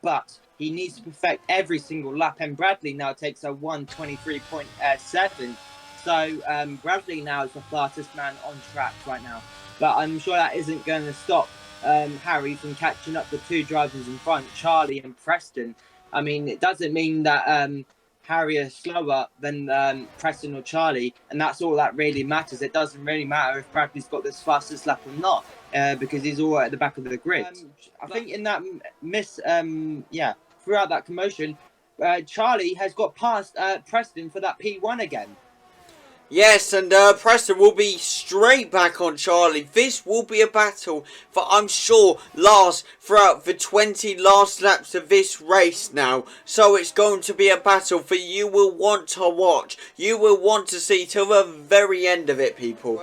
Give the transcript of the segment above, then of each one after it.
but he needs to perfect every single lap. And Bradley now takes a 1:23.7. So Bradley now is the fastest man on track right now. But I'm sure that isn't going to stop Harry from catching up the two drivers in front, Charlie and Preston. I mean, it doesn't mean that Harry is slower than Preston or Charlie, and that's all that really matters. It doesn't really matter if Bradley's got this fastest lap or not, because he's all at the back of the grid. I think in that throughout that commotion, Charlie has got past Preston for that P1 again. Yes, and Preston will be straight back on Charlie. This will be a battle for, I'm sure, last throughout the 20 last laps of this race now. So it's going to be a battle for you will want to watch. You will want to see till the very end of it, people.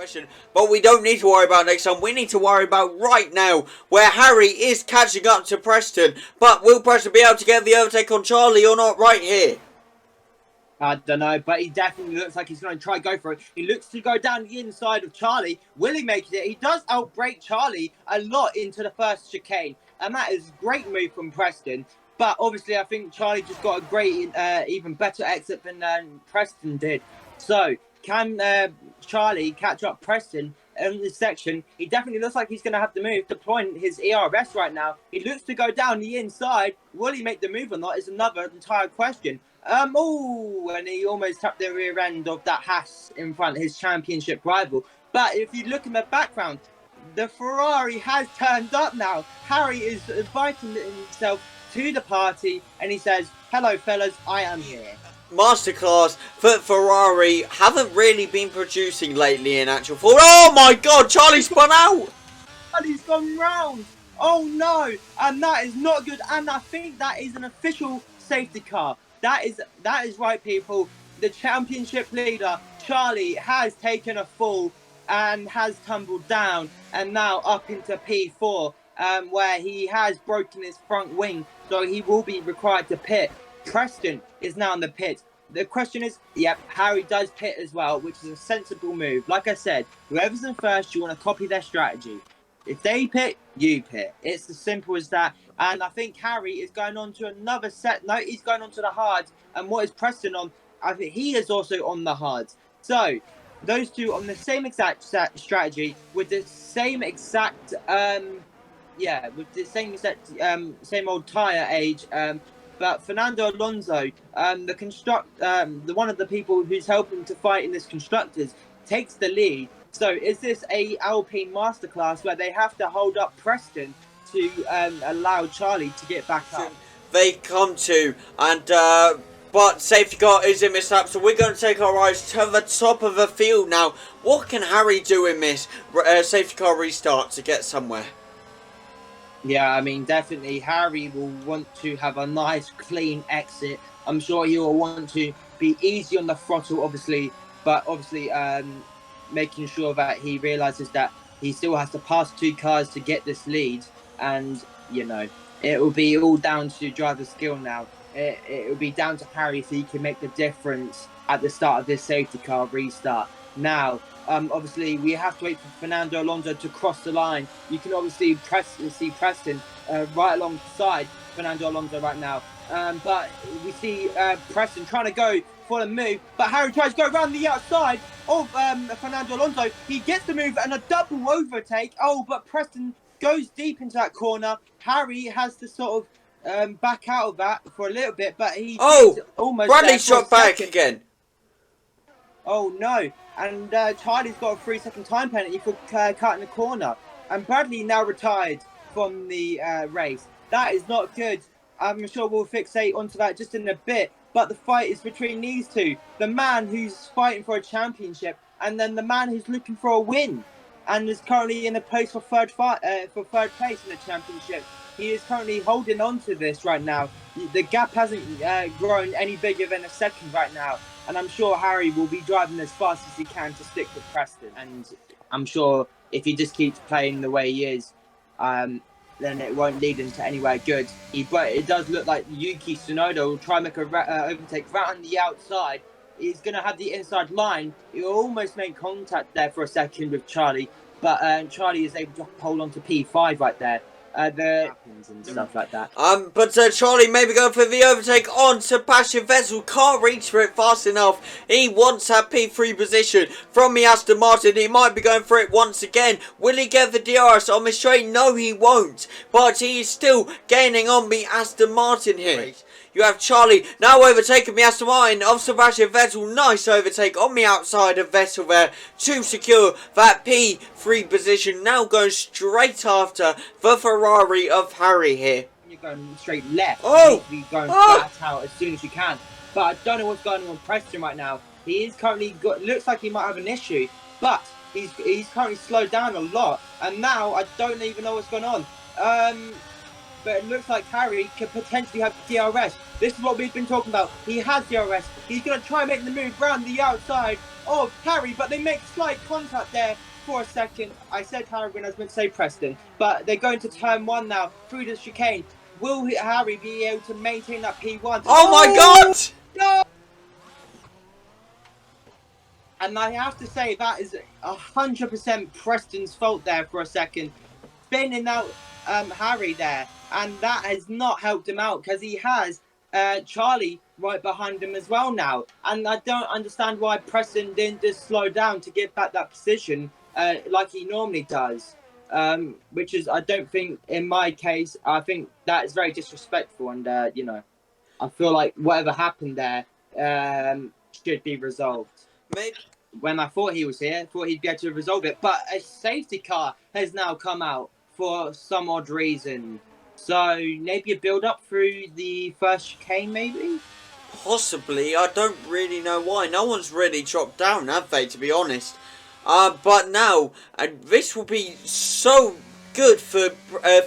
But we don't need to worry about next time. We need to worry about right now, where Harry is catching up to Preston. But will Preston be able to get the overtake on Charlie or not right here? I don't know, but he definitely looks like he's going to try and go for it. He looks to go down the inside of Charlie. Will he make it? He does outbrake Charlie a lot into the first chicane. And that is a great move from Preston. But obviously, I think Charlie just got a great, even better exit than Preston did. So, can Charlie catch up Preston in this section? He definitely looks like he's going to have the move, deploying his ERS right now. He looks to go down the inside. Will he make the move or not is another entire question. And he almost tapped the rear end of that Haas in front of his championship rival. But if you look in the background, the Ferrari has turned up now. Harry is inviting himself to the party, and he says, "Hello, fellas, I am here." Masterclass for Ferrari haven't really been producing lately in actual fact. Oh my god, Charlie spun out! Charlie's gone round. Oh no, and that is not good. And I think that is an official safety car. That is right, people. The championship leader, Charlie, has taken a fall and has tumbled down and now up into P4, where he has broken his front wing, so he will be required to pit. Preston is now in the pit. The question is, yep, Harry does pit as well, which is a sensible move. Like I said, whoever's in first, you want to copy their strategy. If they pit, you pit. It's as simple as that. And I think Harry is going on to another set. No, he's going on to the hards. And what is Preston on? I think he is also on the hards. So, those two on the same exact strategy with the same exact, same old tyre age. But Fernando Alonso, the one of the people who's helping to fight in this constructors, takes the lead. So is this a Alpine masterclass where they have to hold up Preston to allow Charlie to get back up? They come to, and but safety car is in this lap, so we're going to take our eyes to the top of the field now. What can Harry do in this safety car restart to get somewhere? Yeah, I mean, definitely Harry will want to have a nice, clean exit. I'm sure he will want to be easy on the throttle, obviously, but obviously making sure that he realizes that he still has to pass two cars to get this lead. And, you know, it will be all down to driver skill now. It will be down to Harry if he can make the difference at the start of this safety car restart. Now, obviously, we have to wait for Fernando Alonso to cross the line. You can obviously see Preston right alongside Fernando Alonso right now. But we see Preston trying to go for the move. But Harry tries to go around the outside of Fernando Alonso. He gets the move and a double overtake. Oh, but Preston goes deep into that corner. Harry has to sort of back out of that for a little bit. But he almost Bradley shot back again. Oh no, and Charlie's got a 3-second time penalty for cutting the corner. And Bradley now retired from the race. That is not good. I'm sure we'll fixate onto that just in a bit. But the fight is between these two. The man who's fighting for a championship and then the man who's looking for a win. And is currently in a place for third place in the championship. He is currently holding on to this right now. The gap hasn't grown any bigger than a second right now. And I'm sure Harry will be driving as fast as he can to stick with Preston. And I'm sure if he just keeps playing the way he is, then it won't lead him to anywhere good. But it does look like Yuki Tsunoda will try and make a overtake right on the outside. He's going to have the inside line. He'll almost make contact there for a second with Charlie. But Charlie is able to hold on to P5 right there. the happens and stuff like that. But Charlie maybe going for the overtake on Sebastian Vettel. Can't reach for it fast enough. He wants that P3 position from the Aston Martin. He might be going for it once again. Will he get the DRS on the straight? No, he won't. But he is still gaining on the Aston Martin here. You have Charlie now overtaking the Aston Martin of Sebastian Vettel. Nice overtake on the outside of Vettel there to secure that P3 position. Now going straight after the Ferrari of Harry here. You're going straight left. Oh! You need to be going flat out as soon as you can. But I don't know what's going on with Preston right now. He is currently looks like he might have an issue, but he's currently slowed down a lot. And now I don't even know what's going on. But it looks like Harry could potentially have DRS. This is what we've been talking about. He has DRS. He's going to try and make the move round the outside of Harry, but they make slight contact there for a second. I said Harry when I was meant to say Preston, but they're going to turn one now through the chicane. Will Harry be able to maintain that P1? Oh my God! No! And I have to say that is 100% Preston's fault there for a second. Spinning out Harry there, and that has not helped him out because he has Charlie right behind him as well now, and I don't understand why Preston didn't just slow down to give back that position like he normally does, which is, I don't think, in my case, I think that is very disrespectful, and you know, I feel like whatever happened there should be resolved. Maybe. When I thought he was here, I thought he'd be able to resolve it, but a safety car has now come out for some odd reason. So maybe a build up through the first chicane, maybe? Possibly. I don't really know why. No one's really dropped down, have they, to be honest? But now, this will be so good for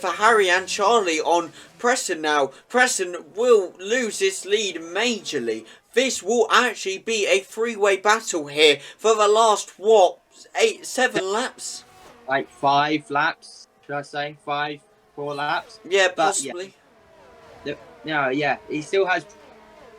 Harry and Charlie on Preston now. Preston will lose this lead majorly. This will actually be a three-way battle here for the last, what, 7 laps? Like 5 laps, should I say? 4 laps? Yeah, possibly. Yeah, he still has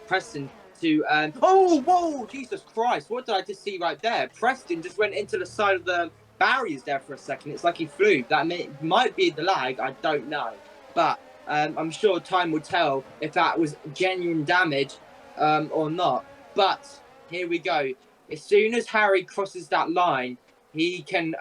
Preston to... oh, whoa, Jesus Christ, what did I just see right there? Preston just went into the side of the barriers there for a second. It's like he flew. That might be the lag, I don't know. But I'm sure time will tell if that was genuine damage or not. But here we go. As soon as Harry crosses that line, he can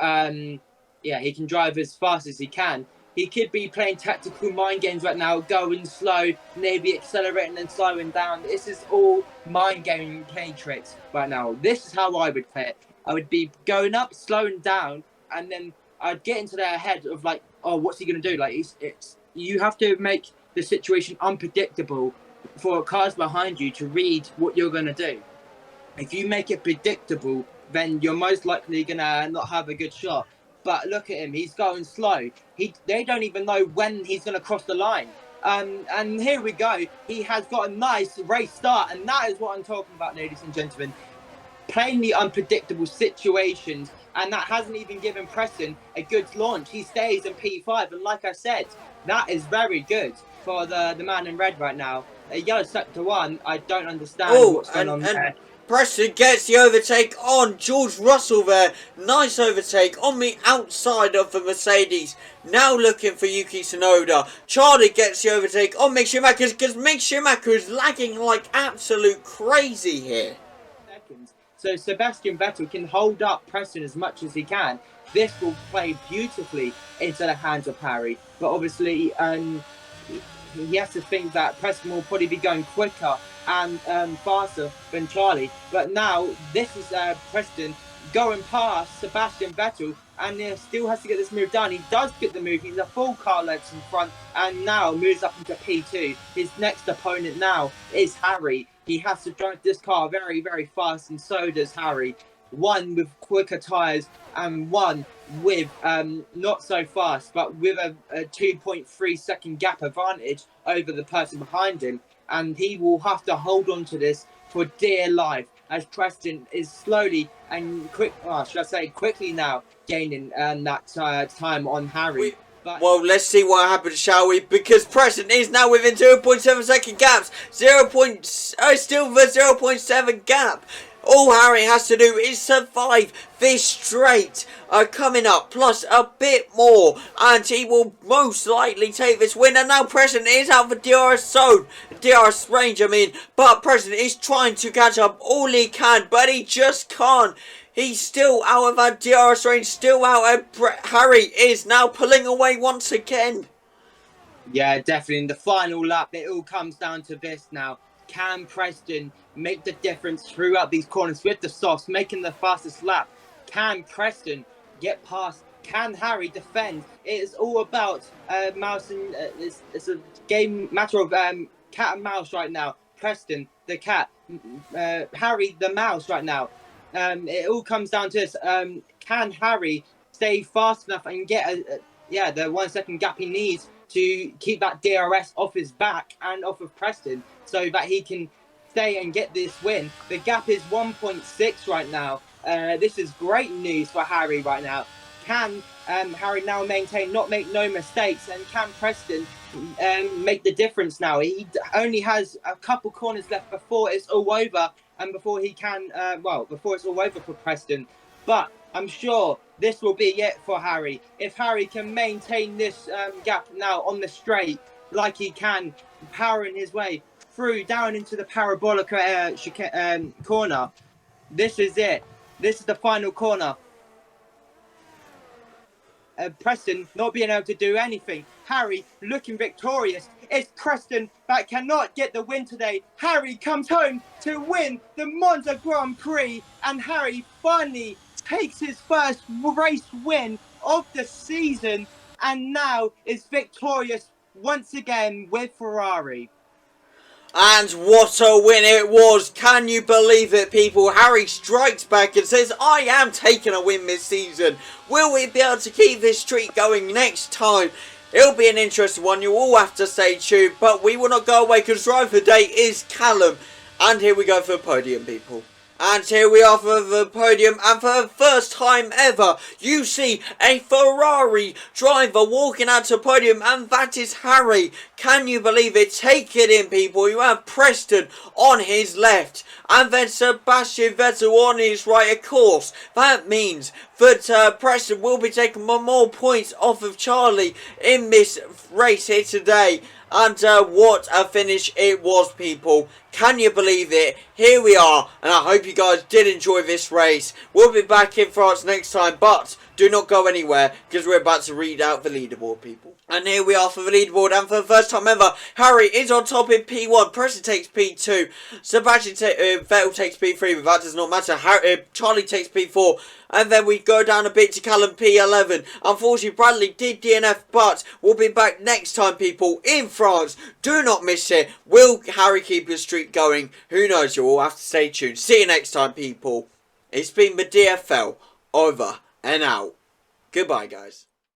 he can drive as fast as he can. He could be playing tactical mind games right now, going slow, maybe accelerating and slowing down. This is all mind gaming play tricks right now. This is how I would play it. I would be going up, slowing down, and then I'd get into their head of like, oh, what's he going to do? Like, it's you have to make the situation unpredictable for cars behind you to read what you're going to do. If you make it predictable, then you're most likely going to not have a good shot. But look at him, he's going slow. They don't even know when he's going to cross the line. And here we go. He has got a nice race start, and that is what I'm talking about, ladies and gentlemen. Plainly unpredictable situations, and that hasn't even given Preston a good launch. He stays in P5, and like I said, that is very good for the man in red right now. A yellow sector 1, I don't understand what's going on there. Preston gets the overtake on George Russell there. Nice overtake on the outside of the Mercedes. Now looking for Yuki Tsunoda. Charlie gets the overtake on Mick Schumacher because Mick Schumacher is lagging like absolute crazy here. So Sebastian Vettel can hold up Preston as much as he can. This will play beautifully into the hands of Harry. But obviously, he has to think that Preston will probably be going quicker and faster than Charlie. But now, this is Preston going past Sebastian Vettel, and still has to get this move done. He does get the move. He's a full car length in front, and now moves up into P2. His next opponent now is Harry. He has to drive this car very, very fast, and so does Harry. One with quicker tyres, and one with not so fast, but with a 2.3 second gap advantage over the person behind him. And he will have to hold on to this for dear life, as Preston is slowly and quickly now gaining that time on Harry. Well, let's see what happens, shall we? Because Preston is now within 0.7 second gaps. Still the 0.7 gap All Harry has to do is survive this straight coming up, plus a bit more, and he will most likely take this win. And now Preston is out for DRS range, but Preston is trying to catch up all he can, but he just can't. He's still out of our DRS range, still out, and Harry is now pulling away once again. Yeah, definitely. In the final lap, it all comes down to this now. Can Preston make the difference throughout these corners with the softs, making the fastest lap? Can Preston get past? Can Harry defend? It is all about mouse and it's a matter of cat and mouse right now. Preston, the cat, Harry, the mouse right now. It all comes down to this. Can Harry stay fast enough and get the 1 second gap he needs to keep that DRS off his back and off of Preston so that he can stay and get this win? The gap is 1.6 right now. This is great news for Harry right now. Can Harry now maintain, not make no mistakes, and can Preston make the difference now? He only has a couple corners left before it's all over, and before he can, before it's all over for Preston. But I'm sure this will be it for Harry. If Harry can maintain this gap now on the straight, like he can, powering his way through down into the parabolic corner, this is it. This is the final corner. Preston not being able to do anything. Harry looking victorious. It's Preston that cannot get the win today. Harry comes home to win the Monza Grand Prix, and Harry finally takes his first race win of the season, and now is victorious once again with Ferrari. And what a win it was. Can you believe it, people? Harry strikes back and says, I am taking a win this season. Will we be able to keep this streak going next time? It'll be an interesting one. You all have to stay tuned. But we will not go away because driver of the day is Callum. And here we go for the podium, people. And here we are for the podium, and for the first time ever, you see a Ferrari driver walking out to the podium, and that is Harry. Can you believe it? Take it in, people. You have Preston on his left, and then Sebastian Vettel on his right, of course. That means that Preston will be taking more points off of Charlie in this race here today. And what a finish it was, people. Can you believe it? Here we are, and I hope you guys did enjoy this race. We'll be back in France next time, but do not go anywhere, because we're about to read out the leaderboard, people. And here we are for the leaderboard, and for the first time ever, Harry is on top in P1, Preston takes P2, Sebastian Vettel takes P3, but that does not matter. Charlie takes P4, and then we go down a bit to Callum P11. Unfortunately, Bradley did DNF, but we'll be back next time, people, in France. Do not miss it. Will Harry keep his streak going? Who knows? You'll all have to stay tuned. See you next time, people. It's been the DFL. Over and out. Goodbye, guys.